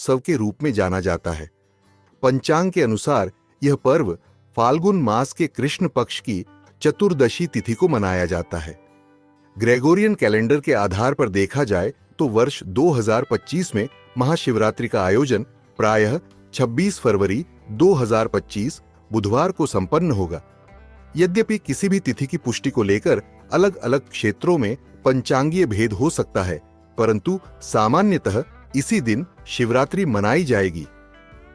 उत्सव के रूप में जाना जाता है। पंचांग के अनुसार यह पर्व फाल्गुन मास के कृष्ण पक्ष की चतुर्दशी तिथि को मनाया जाता है। ग्रेगोरियन कैलेंडर के आधार पर देखा जाए तो वर्ष 2025 में महाशिवरात्रि का आयोजन प्रायः 26 फरवरी 2025 बुधवार को संपन्न होगा। यद्यपि किसी भी तिथि की पुष्टि को लेकर अलग अलग क्षेत्रों में पंचांगीय भेद हो सकता है, परंतु सामान्यतः इसी दिन शिवरात्रि मनाई जाएगी।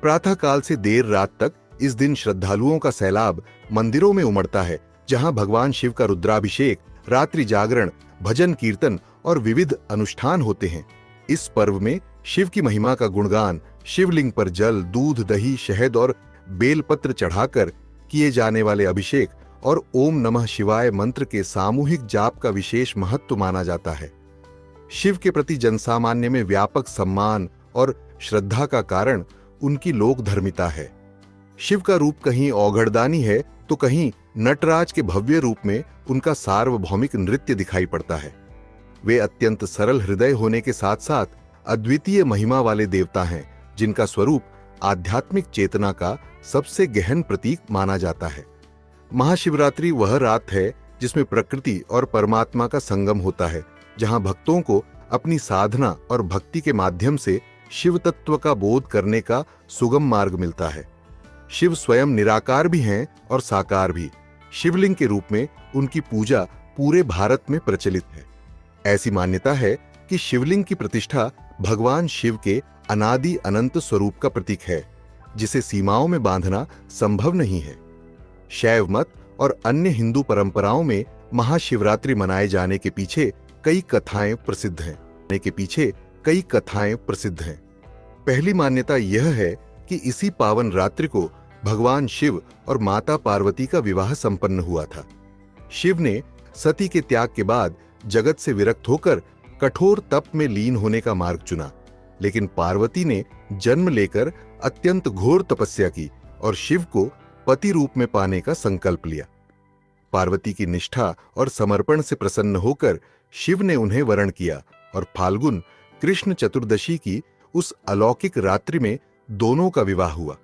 प्रातःकाल से देर रात तक इस दिन श्रद्धालुओं का सैलाब मंदिरों में उमड़ता है, जहां भगवान शिव का रुद्राभिषेक, रात्रि जागरण, भजन कीर्तन और विविध अनुष्ठान होते हैं। इस पर्व में शिव की महिमा का गुणगान, शिवलिंग पर जल, दूध, दही, शहद और बेलपत्र चढ़ाकर किए जाने वाले अभिषेक और ओम नमः शिवाय मंत्र के सामूहिक जाप का विशेष महत्व माना जाता है। शिव के प्रति जनसामान्य में व्यापक सम्मान और श्रद्धा का कारण उनकी लोकधर्मिता है। शिव का रूप कहीं औघड़दानी है तो कहीं नटराज के भव्य रूप में उनका सार्वभौमिक नृत्य दिखाई पड़ता है। वे अत्यंत सरल हृदय होने के साथ साथ अद्वितीय महिमा वाले देवता हैं, जिनका स्वरूप आध्यात्मिक चेतना का सबसे गहन प्रतीक माना जाता है। महाशिवरात्रि वह रात है जिसमें प्रकृति और परमात्मा का संगम होता है, जहां भक्तों को अपनी साधना और भक्ति के माध्यम से शिव तत्व का बोध करने का सुगम मार्ग मिलता है। शिव स्वयं निराकार भी हैं और साकार भी। शिवलिंग के रूप में उनकी पूजा पूरे भारत में प्रचलित है। ऐसी मान्यता है कि शिवलिंग की प्रतिष्ठा भगवान शिव के अनादि अनंत स्वरूप का प्रतीक है, जिसे सीमाओं में बांधना संभव नहीं है। शैव मत और अन्य हिंदू परंपराओं में महाशिवरात्रि मनाए जाने के पीछे कई कथाएं प्रसिद्ध हैं। पहली मान्यता यह है कि इसी पावन रात्रि को भगवान शिव और माता पार्वती का विवाह संपन्न हुआ था। शिव ने सती के त्याग के बाद जगत से विरक्त होकर कठोर तप में लीन होने का मार्ग चुना, लेकिन पार्वती ने जन्म लेकर अत्यंत घोर तपस्या की और शिव को पति रूप में पाने का संकल्प लिया। पार्वती की निष्ठा और समर्पण से प्रसन्न होकर शिव ने उन्हें वरण किया और फाल्गुन कृष्ण चतुर्दशी की उस अलौकिक रात्रि में दोनों का विवाह हुआ।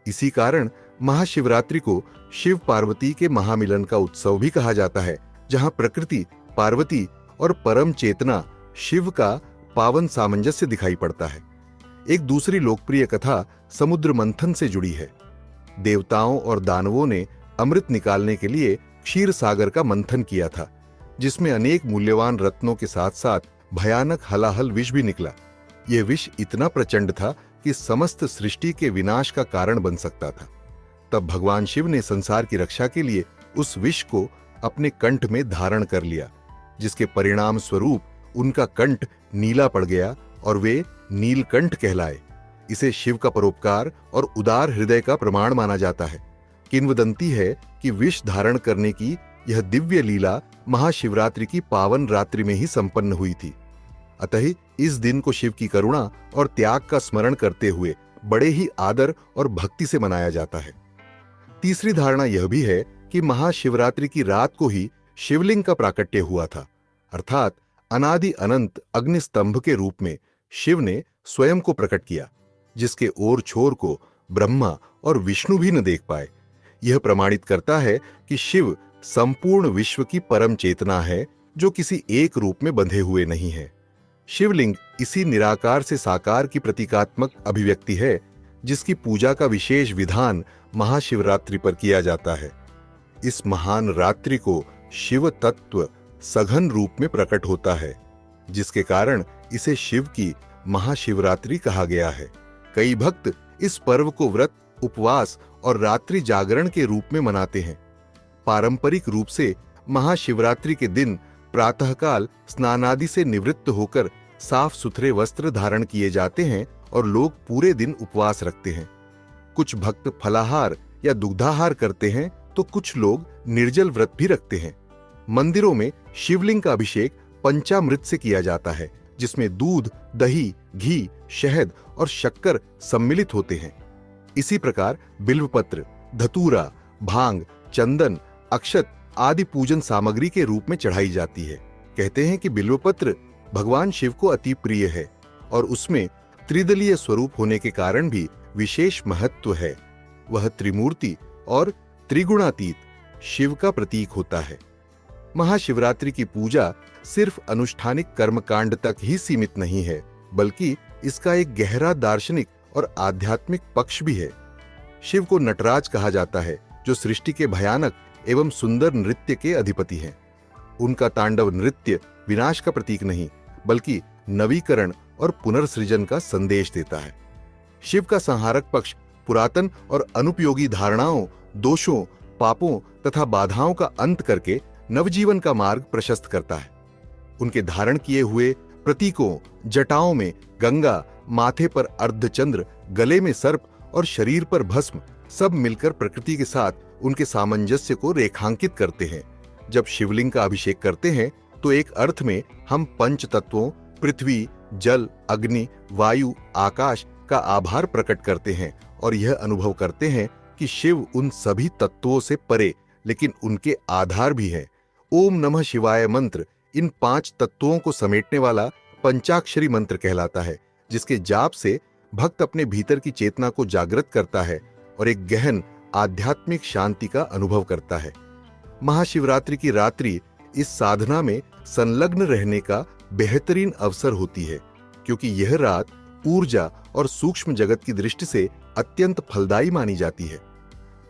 इसी कारण महाशिवरात्रि को शिव पार्वती के महामिलन का उत्सव भी कहा जाता है, जहां प्रकृति, पार्वती और परम चेतना शिव का पावन सामंजस्य दिखाई पड़ता है। एक दूसरी लोकप्रिय कथा समुद्र मंथन से जुड़ी है। देवताओं और दानवों ने अमृत निकालने के लिए क्षीर सागर का मंथन किया था, जिसमें अनेक मूल्यवान रत्नों के साथ साथ भयानक हलाहल विष भी निकला। यह विष इतना प्रचंड था कि समस्त सृष्टि के विनाश का कारण बन सकता था। तब भगवान शिव ने संसार की रक्षा के लिए उस विष को अपने कंठ में धारण कर लिया, जिसके परिणाम स्वरूप उनका कंठ नीला पड़ गया और वे नीलकंठ कहलाए। इसे शिव का परोपकार और उदार हृदय का प्रमाण माना जाता है। किंवदंती है कि विष धारण करने की यह दिव्य लीला महाशिवरात्रि की पावन रात्रि में ही संपन्न हुई थी। अतः इस दिन को शिव की करुणा और त्याग का स्मरण करते हुए बड़े ही आदर और भक्ति से मनाया जाता है। तीसरी धारणा यह भी है कि महाशिवरात्रि की रात को ही शिवलिंग का प्राकट्य हुआ था, अर्थात अनादि अनंत अग्निस्तंभ के रूप में शिव ने स्वयं को प्रकट किया, जिसके ओर छोर को ब्रह्मा और विष्णु भी न देख पाए। यह प्रमाणित करता है कि शिव संपूर्ण विश्व की परम चेतना है, जो किसी एक रूप में बंधे हुए नहीं है। शिवलिंग इसी निराकार से साकार की प्रतीकात्मक अभिव्यक्ति है, जिसकी पूजा का विशेष विधान महाशिवरात्रि पर किया जाता है। इस महान रात्रि को शिव तत्व सघन रूप में प्रकट होता है, जिसके कारण इसे शिव की महाशिवरात्रि कहा गया है। कई भक्त इस पर्व को व्रत, उपवास और रात्रि जागरण के रूप में मनाते हैं। पारंपरिक रूप से महाशिवरात्रि के दिन प्रातःकाल स्नानादि से निवृत्त होकर साफ सुथरे वस्त्र धारण किए जाते हैं और लोग पूरे दिन उपवास रखते हैं। कुछ भक्त फलाहार या दुग्धाहार करते हैं तो कुछ लोग निर्जल व्रत भी रखते हैं। मंदिरों में शिवलिंग का अभिषेक पंचामृत से किया जाता है, जिसमें दूध, दही, घी, शहद और शक्कर सम्मिलित होते हैं। इसी प्रकार बिल्वपत्र, धतूरा, भांग, चंदन, अक्षत आदि पूजन सामग्री के रूप में चढ़ाई जाती है। कहते हैं कि बिल्वपत्र भगवान शिव को अति प्रिय है और उसमें त्रिदलीय स्वरूप होने के कारण भी विशेष महत्व है। वह त्रिमूर्ति और त्रिगुणातीत शिव का प्रतीक होता है। महाशिवरात्रि की पूजा सिर्फ अनुष्ठानिक कर्मकांड तक ही सीमित नहीं है, बल्कि इसका एक गहरा दार्शनिक और आध्यात्मिक पक्ष भी है। शिव को नटराज कहा जाता है, जो सृष्टि के भयानक एवं सुंदर नृत्य के अधिपति हैं। उनका तांडव नृत्य विनाश का प्रतीक नहीं, बल्कि नवीकरण और पुनर्सृजन का संदेश देता है। शिव का संहारक पक्ष पुरातन और अनुपयोगी धारणाओं, दोषों, पापों तथा बाधाओं का अंत करके नवजीवन का मार्ग प्रशस्त करता है। उनके धारण किए हुए प्रतीकों, जटाओं में गंगा, माथे पर अर्धचंद्र, गले में सर्प और शरीर पर भस्म, सब मिलकर प्रकृति के साथ उनके सामंजस्य को रेखांकित करते हैं। जब शिवलिंग का अभिषेक करते हैं तो एक अर्थ में हम पंच तत्वों पृथ्वी, जल, अग्नि, वायु, आकाश का आभार प्रकट करते हैं और यह अनुभव करते हैं कि शिव उन सभी तत्वों से परे, लेकिन उनके आधार भी हैं। ओम नमः शिवाय मंत्र इन 5 तत्वों को समेटने वाला पंचाक्षरी मंत्र कहलाता है, जिसके जाप से भक्त अपने भीतर की चेतना को जागृत करता है और एक गहन आध्यात्मिक शांति का अनुभव करता है। महाशिवरात्रि की रात्रि इस साधना में संलग्न रहने का बेहतरीन अवसर होती है, क्योंकि यह रात ऊर्जा और सूक्ष्म जगत की दृष्टि से अत्यंत फलदायी मानी जाती है।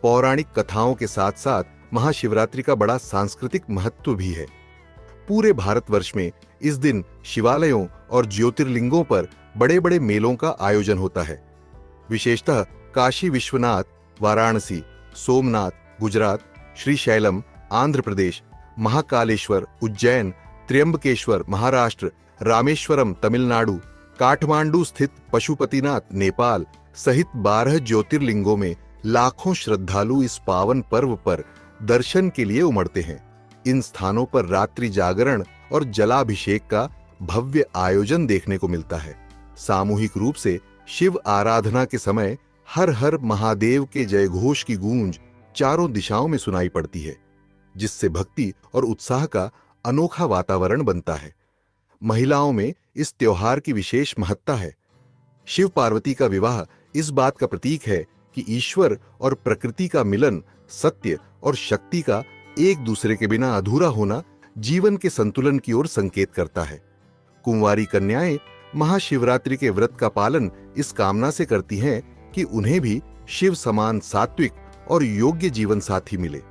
पौराणिक कथाओं के साथ साथ महाशिवरात्रि का बड़ा सांस्कृतिक महत्व भी है। पूरे भारतवर्ष में इस दिन शिवालयों और ज्योतिर्लिंगों पर बड़े बड़े मेलों का आयोजन होता है। विशेषतः काशी विश्वनाथ, वाराणसी, सोमनाथ गुजरात, श्रीशैलम आंध्र प्रदेश, महाकालेश्वर उज्जैन, त्र्यंबकेश्वर महाराष्ट्र, रामेश्वरम तमिलनाडु, काठमांडू स्थित पशुपतिनाथ नेपाल सहित 12 ज्योतिर्लिंगों में लाखों श्रद्धालु इस पावन पर्व पर दर्शन के लिए उमड़ते हैं। इन स्थानों पर रात्रि जागरण और जलाभिषेक का भव्य आयोजन देखने को मिलता है। सामूहिक रूप से शिव आराधना के समय हर हर महादेव के जयघोष की गूंज चारों दिशाओं में सुनाई पड़ती है, जिससे भक्ति और उत्साह का अनोखा वातावरण बनता है। महिलाओं में इस त्योहार की विशेष महत्ता है। शिव पार्वती का विवाह इस बात का प्रतीक है कि ईश्वर और प्रकृति का मिलन, सत्य और शक्ति का एक दूसरे के बिना अधूरा होना जीवन के संतुलन की ओर संकेत करता है। कुंवारी कन्याएं महाशिवरात्रि के व्रत का पालन इस कामना से करती हैं कि उन्हें भी शिव समान सात्विक और योग्य जीवन साथी मिले।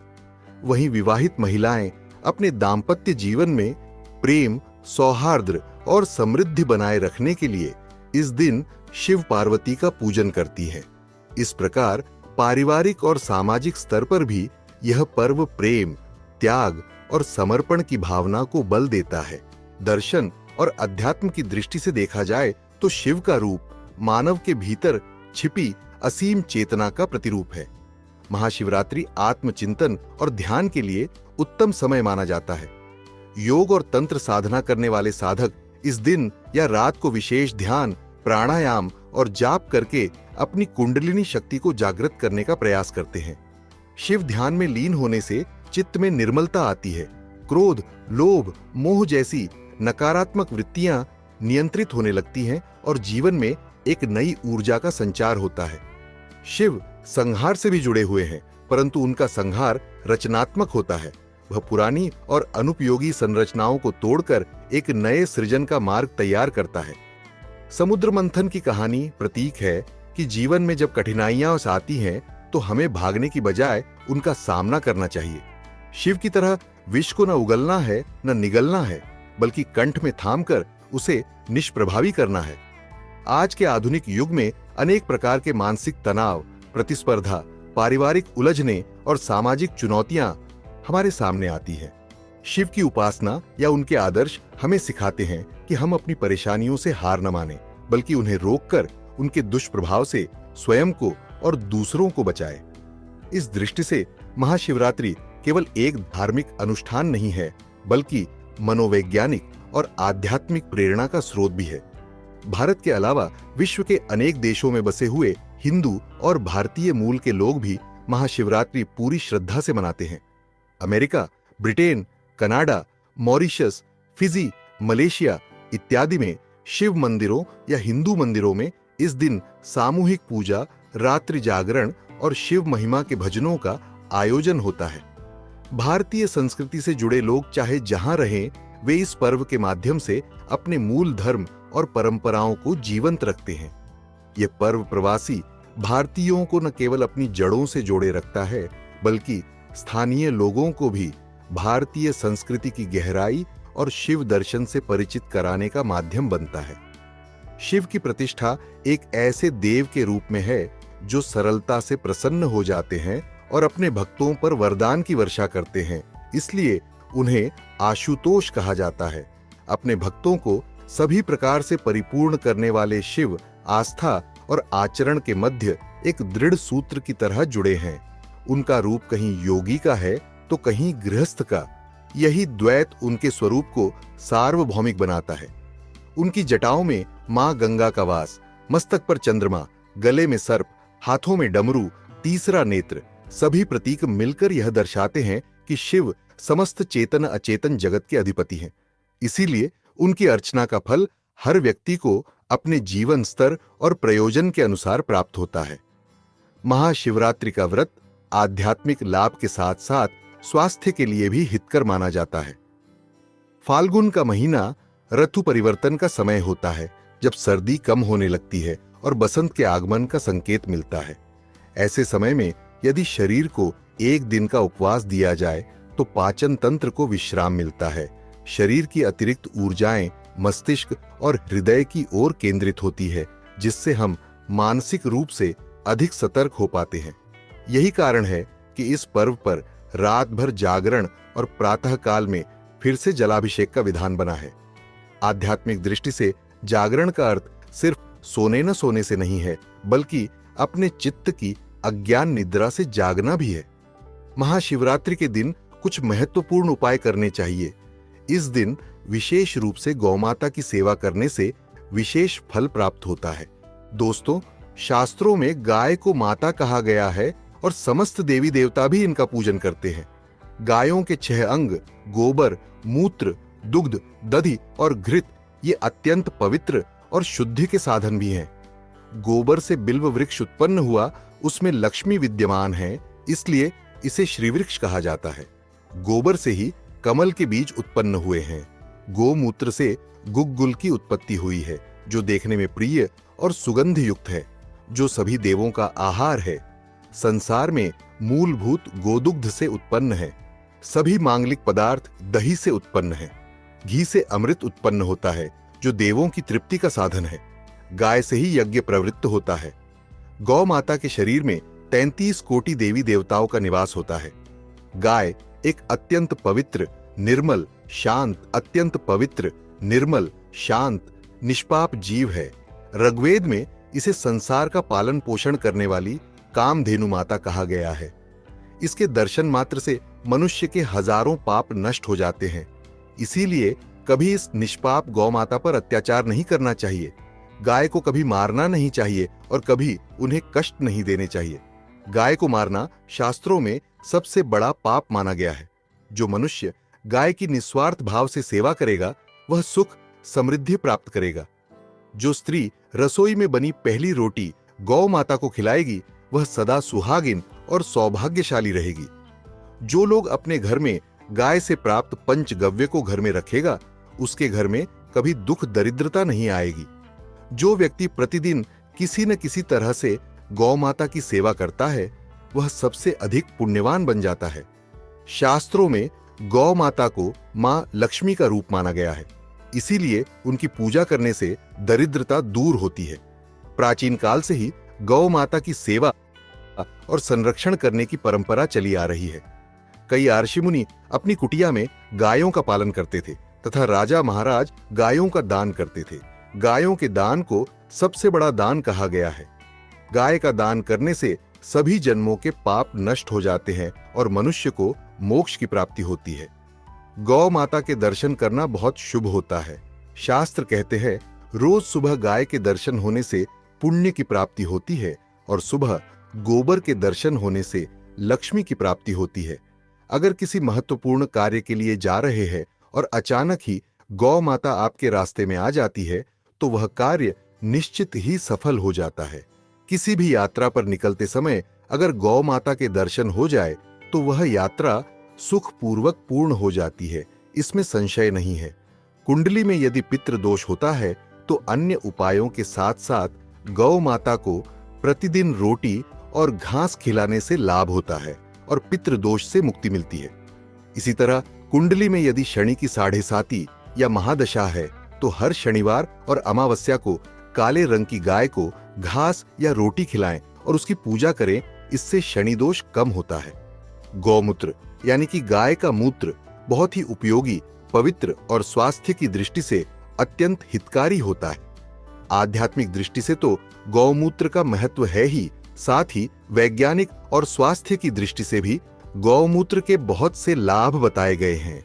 वहीं विवाहित महिलाएं अपने दाम्पत्य जीवन में प्रेम, सौहार्द और समृद्धि बनाए रखने के लिए इस दिन शिव पार्वती का पूजन करती हैं। इस प्रकार पारिवारिक और सामाजिक स्तर पर भी यह पर्व प्रेम, त्याग और समर्पण की भावना को बल देता है। दर्शन और अध्यात्म की दृष्टि से देखा जाए तो शिव का रूप मानव के भीतर छिपी असीम चेतना का प्रतिरूप है। महाशिवरात्रि आत्मचिंतन और ध्यान के लिए उत्तम समय माना जाता है। योग और तंत्र साधना करने वाले साधक इस दिन या रात को विशेष ध्यान, प्राणायाम और जाप करके अपनी कुंडलिनी शक्ति को जागृत करने का प्रयास करते हैं। शिव ध्यान में लीन होने से चित्त में निर्मलता आती है। क्रोध, लोभ, मोह जैसी नकारात्मक वृत्तियां नियंत्रित होने लगती हैं और जीवन में एक नई ऊर्जा का संचार होता है। शिव संहार से भी जुड़े हुए हैं, परंतु उनका संहार रचनात्मक होता है। वह पुरानी और अनुपयोगी संरचनाओं को तोड़कर एक नए सृजन का मार्ग तैयार करता है। समुद्र मंथन की कहानी प्रतीक है कि जीवन में जब कठिनाइयां आती हैं तो हमें भागने की बजाय उनका सामना करना चाहिए। शिव की तरह विष को न उगलना है न निगलना है, बल्कि कंठ में थामकर उसे निष्प्रभावी करना है। आज के आधुनिक युग में अनेक प्रकार के मानसिक तनाव, प्रतिस्पर्धा, पारिवारिक उलझने और सामाजिक चुनौतियां हमारे सामने आती हैं। शिव की उपासना या उनके आदर्श हमें सिखाते हैं कि हम अपनी परेशानियों से हार न मानें, बल्कि उन्हें रोककर उनके दुष्प्रभाव से स्वयं को और दूसरों को बचाएं। इस दृष्टि से महाशिवरात्रि केवल एक धार्मिक अनुष्ठान नहीं है, बल्कि मनोवैज्ञानिक और आध्यात्मिक प्रेरणा का स्रोत भी है। भारत के अलावा विश्व के अनेक देशों में बसे हुए हिंदू और भारतीय मूल के लोग भी महाशिवरात्रि पूरी श्रद्धा से मनाते हैं। America, Britain, Canada, Mauritius, Fiji, Malaysia इत्यादि में शिव मंदिरों या हिंदू मंदिरों में इस दिन सामूहिक पूजा, रात्रि जागरण और शिव महिमा के भजनों का आयोजन होता है। भारतीय संस्कृति से जुड़े लोग चाहे जहां रहें, वे इस पर्व के माध्यम से अपने मूल धर्म और परंपराओं को जीवंत रखते हैं। यह पर्व प्रवासी भारतीयों को न केवल अपनी जड़ों से जोड़े रखता है, बल्कि स्थानीय लोगों को भी भारतीय संस्कृति की गहराई और शिव दर्शन से परिचित कराने का माध्यम बनता है। शिव की प्रतिष्ठा एक ऐसे देव के रूप में है जो सरलता से प्रसन्न हो जाते हैं और अपने भक्तों पर वरदान की वर्षा करते हैं, इसलिए उन्हें आशुतोष कहा जाता है। अपने भक्तों को सभी प्रकार से परिपूर्ण करने वाले शिव आस्था और आचरण के मध्य एक दृढ़ सूत्र की तरह जुड़े हैं। उनका रूप कहीं योगी का है तो कहीं गृहस्थ का। यही द्वैत उनके स्वरूप को सार्वभौमिक बनाता है। उनकी जटाओं में मां गंगा का वास, मस्तक पर चंद्रमा, गले में सर्प, हाथों में डमरू, तीसरा नेत्र, सभी प्रतीक मिलकर यह दर्शाते हैं कि शिव समस्त चेतन अचेतन जगत के अधिपति हैं। इसीलिए उनकी अर्चना का फल हर व्यक्ति को अपने जीवन स्तर और प्रयोजन के अनुसार प्राप्त होता है। महाशिवरात्रि का व्रत आध्यात्मिक लाभ के साथ साथ स्वास्थ्य के लिए भी हितकर माना जाता है। फाल्गुन का महीना ऋतु परिवर्तन का समय होता है, जब सर्दी कम होने लगती है और बसंत के आगमन का संकेत मिलता है। ऐसे समय में यदि शरीर को एक दिन का उपवास दिया जाए तो पाचन तंत्र को विश्राम मिलता है। शरीर की अतिरिक्त ऊर्जाएं मस्तिष्क और हृदय की ओर केंद्रित होती है, जिससे हम मानसिक रूप से अधिक सतर्क हो पाते हैं। यही कारण है कि इस पर्व पर रात भर जागरण और प्रातः काल में फिर से जलाभिषेक का विधान बना है। आध्यात्मिक दृष्टि से जागरण का अर्थ सिर्फ सोने न सोने से नहीं है, बल्कि अपने चित्त की अज्ञान निद्रा से जागना भी है। महाशिवरात्रि के दिन कुछ महत्वपूर्ण उपाय करने चाहिए। इस दिन विशेष रूप से गौमाता की सेवा करने से विशेष फल प्राप्त होता है। दोस्तों, शास्त्रों में गाय को माता कहा गया है और समस्त देवी देवता भी इनका पूजन करते हैं। गायों के 6 अंग गोबर, मूत्र, दुग्ध, दधि और घृत ये अत्यंत पवित्र और शुद्धि के साधन भी हैं। गोबर से बिल्व वृक्ष उत्पन्न हुआ, उसमें लक्ष्मी विद्यमान है, इसलिए इसे श्रीवृक्ष कहा जाता है। गोबर से ही कमल के बीज उत्पन्न हुए हैं। गोमूत्र से गुग्गुल की उत्पत्ति हुई है, जो देखने में प्रिय और सुगंध युक्त है, जो सभी देवों का आहार है। संसार में मूलभूत गोदुग्ध से उत्पन्न है। सभी मांगलिक पदार्थ दही से उत्पन्न है। घी से अमृत उत्पन्न होता है, जो देवों की तृप्ति का साधन है। गाय से ही यज्ञ प्रवृत्त होता है। गौ माता के शरीर में 33 कोटि देवी देवताओं का निवास होता है। गाय एक अत्यंत पवित्र, निर्मल, शांत, अत्यंत पवित्र, निर्मल, शांत, निष्पाप जीव है। ऋग्वेद में इसे संसार का पालन पोषण करने वाली कामधेनु माता कहा गया है। इसके दर्शन मात्र से मनुष्य के हजारों पाप नष्ट हो जाते हैं। इसीलिए कभी इस निष्पाप गौ माता पर अत्याचार नहीं करना चाहिए। गाय को कभी मारना नहीं चाहिए और कभी उन्हें कष्ट नहीं देने चाहिए। गाय को मारना शास्त्रों में सबसे बड़ा पाप माना गया है। जो मनुष्य गाय की निस्वार्थ भाव से सेवा करेगा, वह सुख समृद्धि प्राप्त करेगा। जो स्त्री रसोई में बनी पहली रोटी गौ माता को खिलाएगी, वह सदा सुहागिन और सौभाग्यशाली रहेगी। जो लोग अपने घर में गाय से प्राप्त पंचगव्य को घर में रखेगा, उसके घर में कभी दुख दरिद्रता नहीं आएगी। जो व्यक्ति प्रतिदिन किसी न किसी तरह से गौ माता की सेवा करता है, वह सबसे अधिक पुण्यवान बन जाता है। शास्त्रों में गौ माता को मां लक्ष्मी का रूप माना गया है, इसीलिए उनकी पूजा करने से दरिद्रता दूर होती है। प्राचीन काल से ही गौ माता की सेवा और संरक्षण करने की परंपरा चली आ रही है। कई ऋषि मुनि अपनी कुटिया में गायों का पालन करते थे तथा राजा महाराज गायों का दान करते थे। गायों के दान को सबसे बड़ा दान कहा गया है। गाय का दान करने से सभी जन्मों के पाप नष्ट हो जाते हैं और मनुष्य को मोक्ष की प्राप्ति होती है। गौ माता के दर्शन करना बहुत शुभ होता है। शास्त्र कहते हैं, रोज सुबह गाय के दर्शन होने से पुण्य की प्राप्ति होती है और सुबह गोबर के दर्शन होने से लक्ष्मी की प्राप्ति होती है। अगर किसी महत्वपूर्ण कार्य के लिए जा रहे हैं और अचानक ही गौ माता आपके रास्ते में आ जाती है, तो वह कार्य निश्चित ही सफल हो जाता है। किसी भी यात्रा पर निकलते समय अगर गौ माता के दर्शन हो जाए तो वह यात्रा सुखपूर्वक पूर्ण हो जाती है, इसमें संशय नहीं है। कुंडली में यदि पितृ दोष होता है तो अन्य उपायों के साथ साथ गौ माता को प्रतिदिन रोटी और घास खिलाने से लाभ होता है और पितृ दोष से मुक्ति मिलती है। इसी तरह कुंडली में यदि शनि की 7.5 या महादशा है तो हर शनिवार और अमावस्या को काले रंग की गाय को घास या रोटी खिलाएं और उसकी पूजा करें, इससे शनि दोष कम होता है। गौमूत्र यानी कि गाय का मूत्र बहुत ही उपयोगी, पवित्र और स्वास्थ्य की दृष्टि से अत्यंत हितकारी होता है। आध्यात्मिक दृष्टि से तो गौमूत्र का महत्व है ही, साथ ही वैज्ञानिक और स्वास्थ्य की दृष्टि से भी गौमूत्र के बहुत से लाभ बताए गए हैं।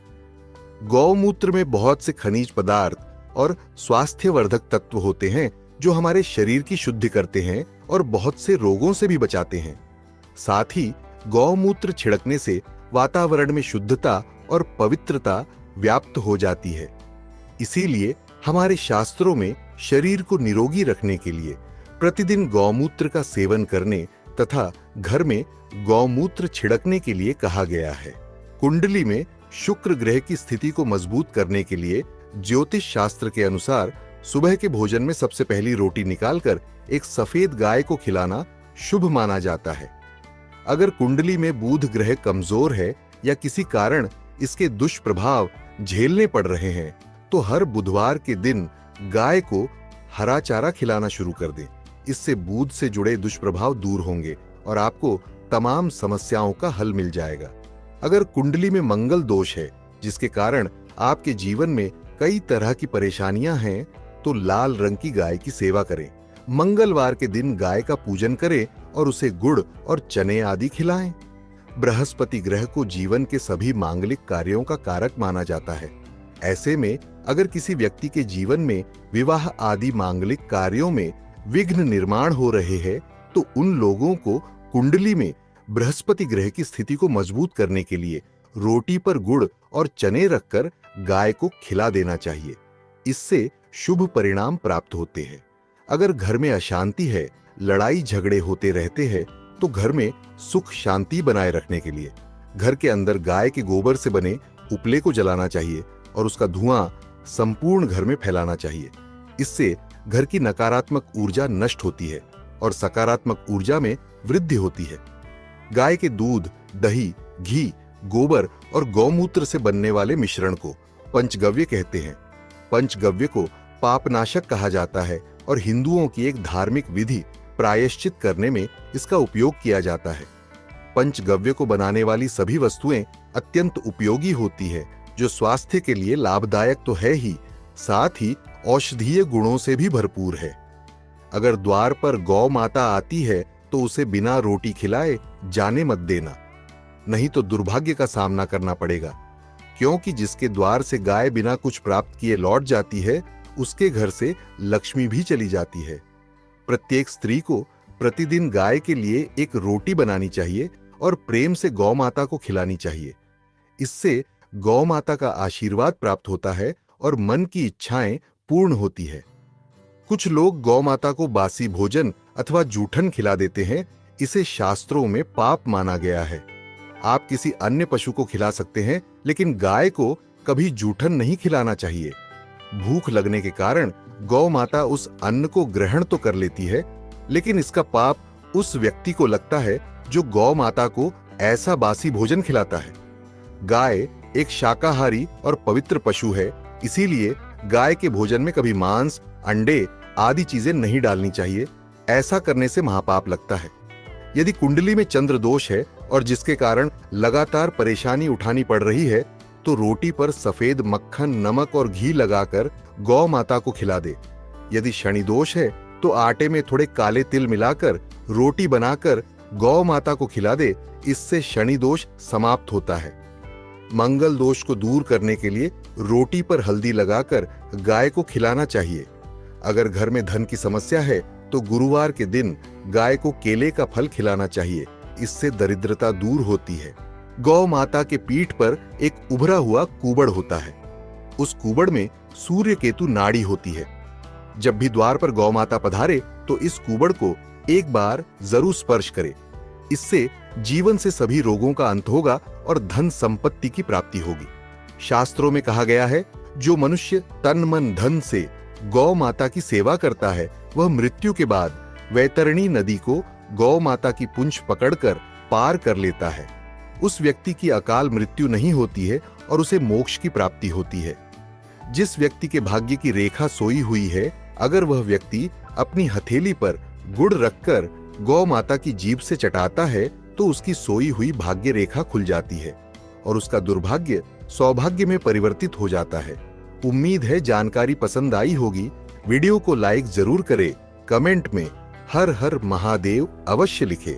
गौमूत्र में बहुत से खनिज पदार्थ और स्वास्थ्यवर्धक तत्व होते हैं जो हमारे शरीर की शुद्धि करते हैं और बहुत से रोगों से भी बचाते हैं। साथ ही गौमूत्र छिड़कने से वातावरण में शुद्धता और पवित्रता व्याप्त हो जाती है। इसीलिए हमारे शास्त्रों में शरीर को निरोगी रखने के लिए प्रतिदिन गौमूत्र का सेवन करने तथा घर में गौमूत्र छिड़कने के लिए कहा गया है। कुंडली में शुक्र ग्रह की स्थिति को मजबूत करने के लिए ज्योतिष शास्त्र के अनुसार सुबह के भोजन में सबसे पहली रोटी निकालकर एक सफेद गाय को खिलाना शुभ माना जाता है। अगर कुंडली में बुध ग्रह कमजोर है या किसी कारण इसके दुष्प्रभाव झेलने पड़ रहे हैं तो हर बुधवार के दिन गाय को हरा चारा खिलाना शुरू कर दें। इससे बुध से जुड़े दुष्प्रभाव दूर होंगे और आपको तमाम समस्याओं का हल मिल जाएगा। अगर कुंडली में मंगल दोष है जिसके कारण आपके जीवन में कई तरह की परेशानियां हैं तो लाल रंग की गाय की सेवा करें। मंगलवार के दिन गाय का पूजन करें और उसे गुड़ और चने आदि खिलाएं। बृहस्पति ग्रह को जीवन के सभी मांगलिक कार्यों का कारक माना जाता है। ऐसे में अगर किसी व्यक्ति के जीवन में विवाह आदि मांगलिक कार्यों में विघ्न निर्माण हो रहे हैं तो उन लोगों को कुंडली में बृहस्पति ग्रह की स्थिति को मजबूत करने के लिए रोटी पर गुड़ और चने रखकर गाय को खिला देना चाहिए। इससे शुभ परिणाम प्राप्त होते हैं। अगर घर में अशांति है, लड़ाई झगड़े होते रहते हैं तो घर में सुख शांति बनाए रखने के लिए घर के अंदर गाय के गोबर से बने उपले को जलाना चाहिए और उसका धुआं संपूर्ण घर में फैलाना चाहिए। इससे घर की नकारात्मक ऊर्जा नष्ट होती है और सकारात्मक ऊर्जा में वृद्धि होती है। गाय के दूध, दही, घी, गोबर और गौमूत्र से बनने वाले मिश्रण को पंचगव्य कहते हैं। पंचगव्य को पापनाशक कहा जाता है और हिंदुओं की एक धार्मिक विधि प्रायश्चित करने में इसका उपयोग किया जाता है। पंचगव्य को बनाने वाली सभी वस्तुएं अत्यंत उपयोगी होती है जो स्वास्थ्य के लिए लाभदायक तो है ही, साथ ही औषधीय गुणों से भी भरपूर है। अगर द्वार पर गौ माता आती है तो उसे बिना रोटी खिलाए जाने मत देना, नहीं तो दुर्भाग्य का सामना करना पड़ेगा, क्योंकि जिसके द्वार से गाय बिना कुछ प्राप्त किए लौट जाती है उसके घर से लक्ष्मी भी चली जाती है। प्रत्येक स्त्री को प्रतिदिन गाय के लिए एक रोटी बनानी चाहिए और प्रेम से गौ माता को खिलानी चाहिए। इससे गौ माता का आशीर्वाद प्राप्त होता है और मन की इच्छाएं पूर्ण होती है। कुछ लोग गौ माता को बासी भोजन अथवा जूठन खिला देते हैं, इसे शास्त्रों में पाप माना गया है। आप किसी अन्य पशु को खिला सकते हैं लेकिन गाय को कभी जूठन नहीं खिलाना चाहिए। भूख लगने के कारण गौ माता उस अन्न को ग्रहण तो कर लेती है लेकिन इसका पाप उस व्यक्ति को लगता है जो गौ माता को ऐसा बासी भोजन खिलाता है। गाय एक शाकाहारी और पवित्र पशु है, इसीलिए गाय के भोजन में कभी मांस, अंडे आदि चीजें नहीं डालनी चाहिए। ऐसा करने से महापाप लगता है। यदि कुंडली में चंद्र दोष है और जिसके कारण लगातार परेशानी उठानी पड़ रही है तो रोटी पर सफेद मक्खन, नमक और घी लगाकर गौ माता को खिला दे। यदि शनि दोष है तो आटे में थोड़े काले तिल मिलाकर रोटी बनाकर गौ माता को खिला दे, इससे शनि दोष समाप्त होता है। मंगल दोष को दूर करने के लिए रोटी पर हल्दी लगाकर गाय को खिलाना चाहिए। अगर घर में धन की समस्या है तो गुरुवार के दिन गाय को केले का फल खिलाना चाहिए, इससे दरिद्रता दूर होती है। गौ माता के पीठ पर एक उभरा हुआ कुबड़ होता है। उस कुबड़ में सूर्य केतु नाड़ी होती है। जब भी द्वार पर गौ माता पधारे तो इस कुबड़ को एक बार जरूर स्पर्श करे। इससे जीवन से सभी रोगों का अंत होगा और धन संपत्ति की प्राप्ति होगी। शास्त्रों में कहा गया है, जो मनुष्य तन मन धन से गौ माता की सेवा करता है, वह मृत्यु के बाद वैतरणी नदी को गौ माता की पूंछ पकड़कर पार कर लेता है। उस व्यक्ति की अकाल मृत्यु नहीं होती है और उसे मोक्ष की प्राप्ति होती है। जिस व्यक्ति के भाग्य की रेखा सोई हुई है, अगर वह व्यक्ति अपनी हथेली पर गुड़ रखकर गौ माता की जीभ से चटाता है तो उसकी सोई हुई भाग्य रेखा खुल जाती है और उसका दुर्भाग्य सौभाग्य में परिवर्तित हो जाता है। उम्मीद है जानकारी पसंद आई होगी। वीडियो को लाइक जरूर करें, कमेंट में हर हर महादेव अवश्य लिखें।